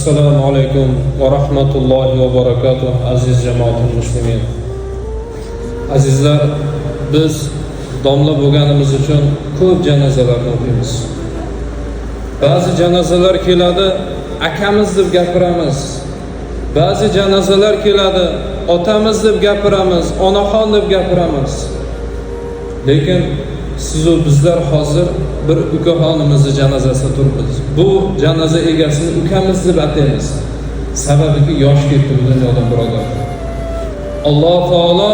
Assalomu alaykum va rahmatullohi va barakatuh, aziz jamoatul muslimin. Azizlar, biz domla bo'lganimiz uchun ko'p janozalarni o'qiymiz. Ba'zi janozalar keladi, akamiz deb gapiramiz. Ba'zi janozalar keladi, otamiz deb gapiramiz, onaxon deb gapiramiz. Lekin siz va bizlar hozir bir ukaxonimizni janozasida turibmiz. Bu janoza egasini ukamiz deb ataymiz. Sababiki yosh ketdi bu dunyodan birodar. Alloh taolo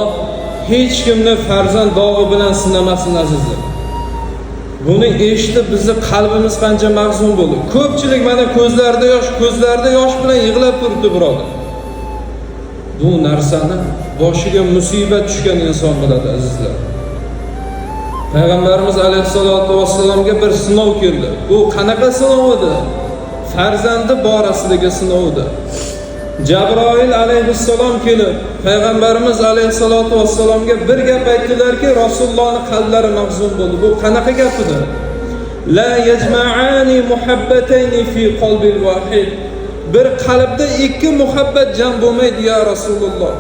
hech kimni farzand dog'i bilan sinamasin azizlar. Buni eshitib bizni qalbimiz qancha mahzun bo'ldi. Ko'pchilik mana ko'zlarida yosh bilan yig'lab turibdi birodar. Bu narsani boshiga musibat tushgan inson biladi azizlar. Payg'ambarimiz alayhisolatu vassalomga bir sinov keldi. Bu qanaqa sinov edi? Farzandi borasidagi sinov edi. Jabroil alayhissalom kelib, Payg'ambarimiz alayhisolatu vassalomga bir gap aytdilarki, Rasulullohning qalblari mahzun bo'ldi. Bu qanaqa gap edi? La yajma'ani muhabbatayni fi qalbil wahid. Bir qalbda ikki muhabbat jam bo'lmaydi ya Rasululloh.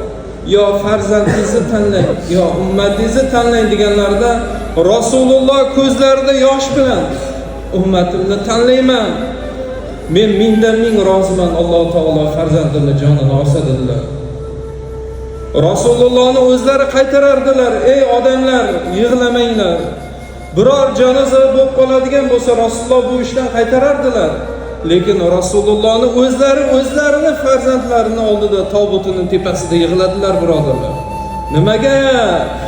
Yo farzandingizni tanlang, yo ummatingizni tanlang deganlarda Rasululloh ko'zlarida yosh bilan ummatimni tanlayman. Men mingdan ming roziman, Alloh taolo farzandimni jonini olsa dedilar. Rasulullohni o'zlari qaytarardilar. Ey odamlar, yig'lamanglar. Biror janoza bo'lib qoladigan bo'lsa Rasululloh bu ishdan qaytarardilar. Lekin Rasulullohni o'zlarini farzandlarini oldida tobutining tepasida yig'ladilar birodarlar. Nimaga?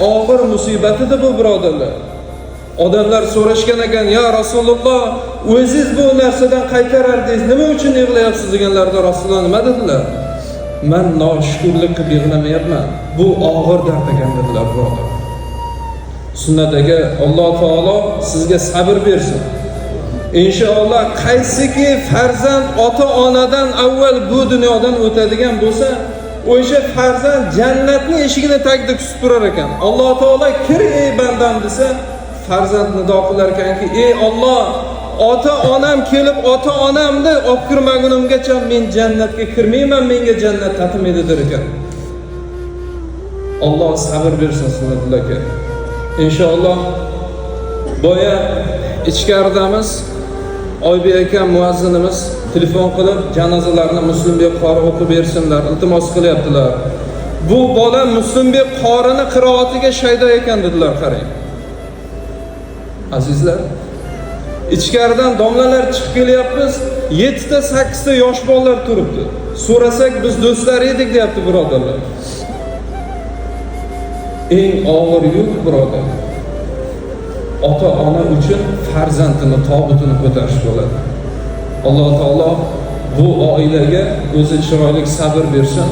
Og'ir musibatida bu birodarlar. Odamlar so'rashgan ekan, "Ya Rasululloh, o'zingiz bu narsadan qaytarardingiz, nima uchun yig'layapsiz?" deganlarda Rasululloh nima dedilar? "Men noshukrlik qilib yig'lamayapman. Bu og'ir dard ekan" dedilar birodar. Sunnatdagi Alloh taolo sizga sabr bersin. İnşallah qaysiki farzand ota-onadan avval bu dunyodan o'tadigan bo'lsa, o'sha farzand jannatning eshigini tagida kutib turar ekan. Alloh taolo "Kir ey bandam" desa, farzand nido qilar ekanki, "Ey Alloh, ota-onam kelib ota-onamni olib kirmagunimgacha men jannatga kirmayman, menga jannat tatmaydi" der ekan. Alloh sabr bersin sizlarga. Inshaalloh boya ichkaridamiz Oybek akam muazzinimiz telefon qilib janozalarni Muslimbek qori o'qib bersinlar, iltimos qilyaptilar. Bu bola Muslimbek qorining qiroatiga shaydo ekan dedilar, qarang. Azizlar, ichkaridan domlalar chiqib kelyapmiz, 7 ta 8 ta yosh bolalar turibdi. So'rasak biz do'stlar edik deyapti birodarlar. Eng og'ir yuk birodar. Ota-ona uchun farzandini tobutini ko'tarish bo'ladi. Alloh taolo bu oilaga o'zi chiroyli sabr bersin.